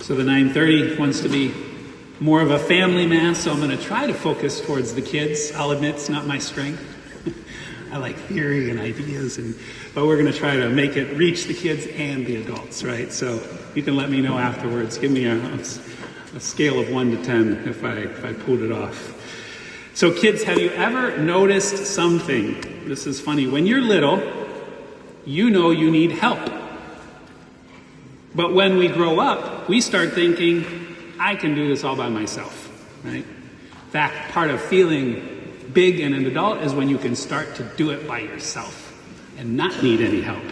So the 9:30 wants to be more of a family mass, so I'm going to try to focus towards the kids. I'll admit it's not my strength. I like theory and ideas, but we're going to try to make it reach the kids and the adults, right? So you can let me know afterwards. Give me a scale of 1 to 10 if I pulled it off. So kids, have you ever noticed something? This is funny. When you're little, you know you need help. But when we grow up, we start thinking, I can do this all by myself, right? In fact, part of feeling big and an adult is when you can start to do it by yourself and not need any help.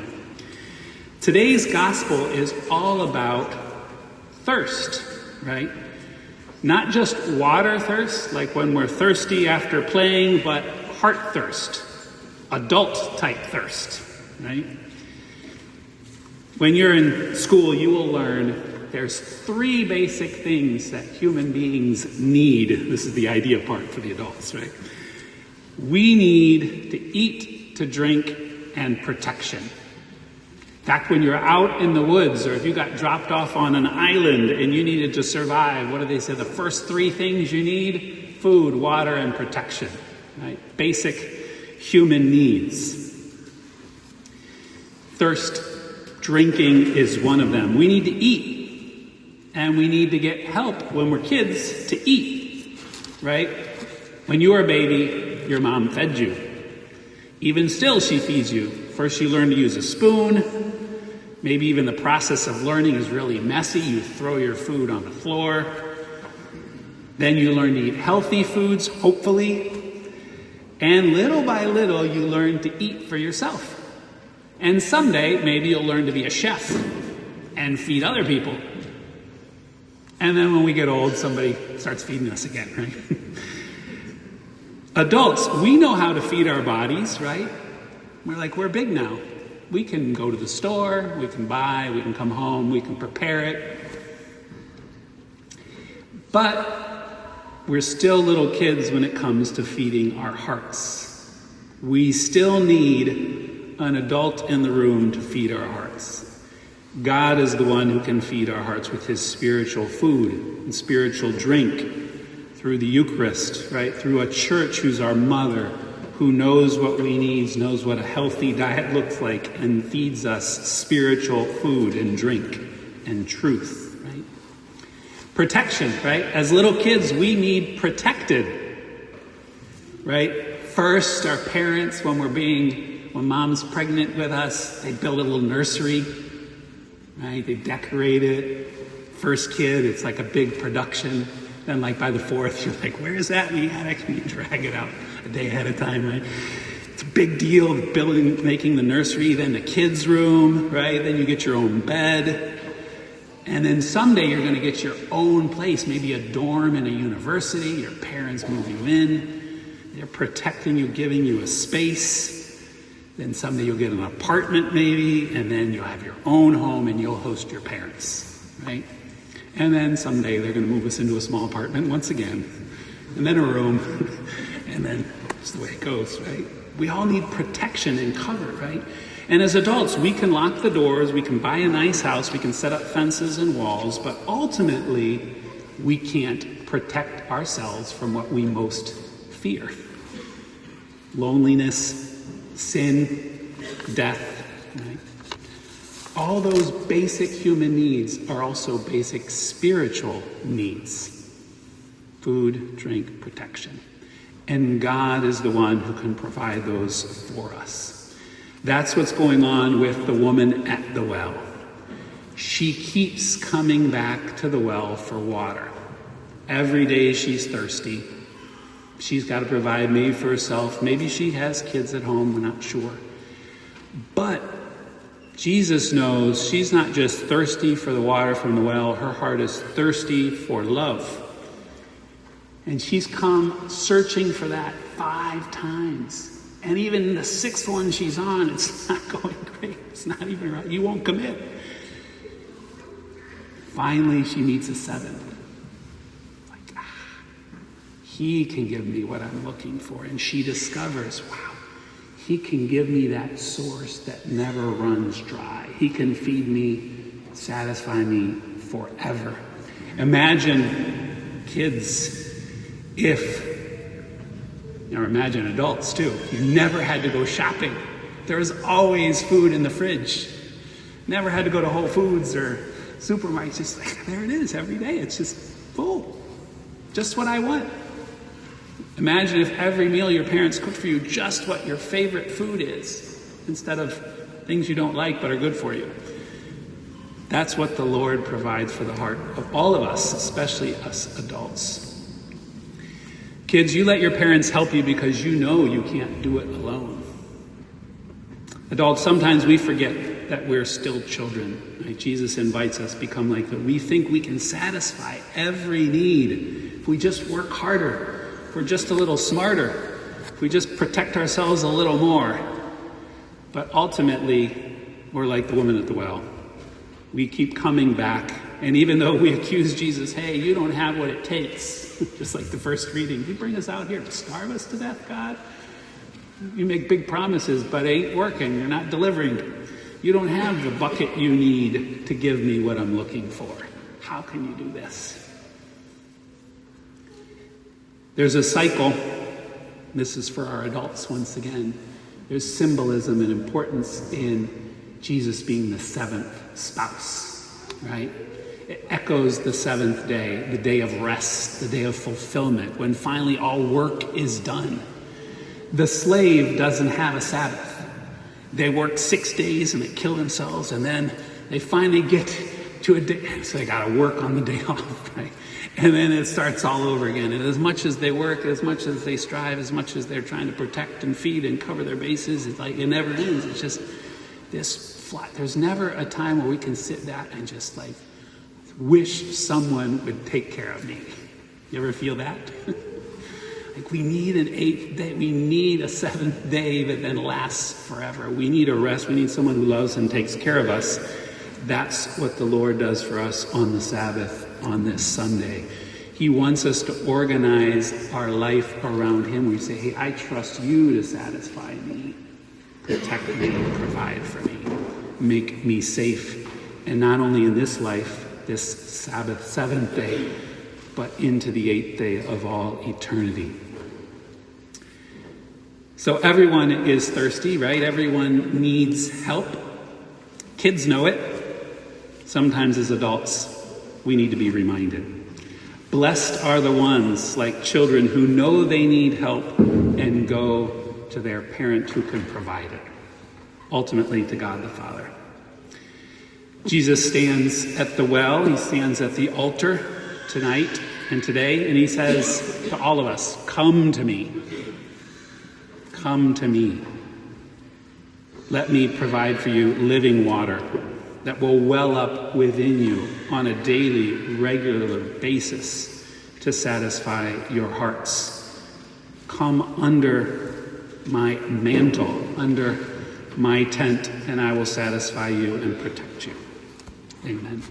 Today's gospel is all about thirst, right? Not just water thirst, like when we're thirsty after playing, but heart thirst, adult type thirst, right? When you're in school, you will learn there's 3 basic things that human beings need. This is the idea part for the adults, right? We need to eat, to drink, and protection. In fact, when you're out in the woods, or if you got dropped off on an island and you needed to survive, what do they say? The first 3 things you need? Food, water, and protection, right? Basic human needs. Thirst, drinking is one of them. We need to eat, and we need to get help when we're kids to eat, right? When you were a baby, your mom fed you. Even still, she feeds you. First, you learn to use a spoon. Maybe even the process of learning is really messy. You throw your food on the floor. Then you learn to eat healthy foods, hopefully. And little by little, you learn to eat for yourself. And someday, maybe you'll learn to be a chef and feed other people. And then when we get old, somebody starts feeding us again, right? Adults, we know how to feed our bodies, right? We're big now. We can go to the store, we can buy, we can come home, we can prepare it. But we're still little kids when it comes to feeding our hearts. We still need an adult in the room to feed our hearts. God is the one who can feed our hearts with his spiritual food and spiritual drink through the Eucharist, right? Through a church who's our mother, who knows what we need, knows what a healthy diet looks like, and feeds us spiritual food and drink and truth, right? Protection, right? As little kids, we need protected, right? First, our parents, when mom's pregnant with us, they build a little nursery, right? They decorate it. First kid, it's like a big production. Then by the 4th, you're like, where is that in the attic? And you drag it out a day ahead of time, right? It's a big deal, making the nursery, then the kids' room, right? Then you get your own bed. And then someday you're going to get your own place, maybe a dorm in a university. Your parents move you in. They're protecting you, giving you a space. Then someday you'll get an apartment maybe, and then you'll have your own home and you'll host your parents, right? And then someday they're going to move us into a small apartment once again, and then a room, and then it's the way it goes, right? We all need protection and cover, right? And as adults, we can lock the doors, we can buy a nice house, we can set up fences and walls, but ultimately, we can't protect ourselves from what we most fear. Loneliness, sin, death, right? All those basic human needs are also basic spiritual needs. Food, drink, protection. And God is the one who can provide those for us. That's what's going on with the woman at the well. She keeps coming back to the well for water. Every day she's thirsty. She's got to provide maybe for herself. Maybe she has kids at home, we're not sure. But Jesus knows she's not just thirsty for the water from the well, her heart is thirsty for love. And she's come searching for that 5 times. And even the 6th one she's on, it's not going great. It's not even right. You won't commit. Finally, she meets a 7th. He can give me what I'm looking for. And she discovers, wow, he can give me that source that never runs dry. He can feed me, satisfy me forever. Imagine kids or imagine adults too. You never had to go shopping. There was always food in the fridge. Never had to go to Whole Foods or supermarkets. Just like, there it is every day. It's just full. Just what I want. Imagine if every meal your parents cooked for you just what your favorite food is, instead of things you don't like but are good for you. That's what the Lord provides for the heart of all of us, especially us adults. Kids, you let your parents help you because you know you can't do it alone. Adults, sometimes we forget that we're still children. Right? Jesus invites us to become like that. We think we can satisfy every need if we just work harder, if we're just a little smarter, if we just protect ourselves a little more. But ultimately, we're like the woman at the well. We keep coming back. And even though we accuse Jesus, hey, you don't have what it takes, just like the first reading, you bring us out here to starve us to death, God? You make big promises, but it ain't working. You're not delivering. You don't have the bucket you need to give me what I'm looking for. How can you do this? There's a cycle. This is for our adults once again. There's symbolism and importance in Jesus being the seventh spouse, right? It echoes the seventh day, the day of rest, the day of fulfillment, when finally all work is done. The slave doesn't have a Sabbath. They work 6 days and they kill themselves, and then they finally get to a day, so they got to work on the day off, right? And then it starts all over again. And as much as they work, as much as they strive, as much as they're trying to protect and feed and cover their bases, it's like it never ends. It's just this flat. There's never a time where we can sit back and just like wish someone would take care of me. You ever feel that? Like we need an 8th day. We need a 7th day that then lasts forever. We need a rest. We need someone who loves and takes care of us. That's what the Lord does for us on the Sabbath, on this Sunday. He wants us to organize our life around him. We say, hey, I trust you to satisfy me, protect me, provide for me, make me safe. And not only in this life, this Sabbath, 7th day, but into the 8th day of all eternity. So everyone is thirsty, right? Everyone needs help. Kids know it. Sometimes as adults, we need to be reminded. Blessed are the ones, like children, who know they need help and go to their parent who can provide it. Ultimately, to God the Father. Jesus stands at the well. He stands at the altar tonight and today, and he says to all of us, come to me. Come to me. Let me provide for you living water that will well up within you on a daily, regular basis to satisfy your hearts. Come under my mantle, under my tent, and I will satisfy you and protect you. Amen.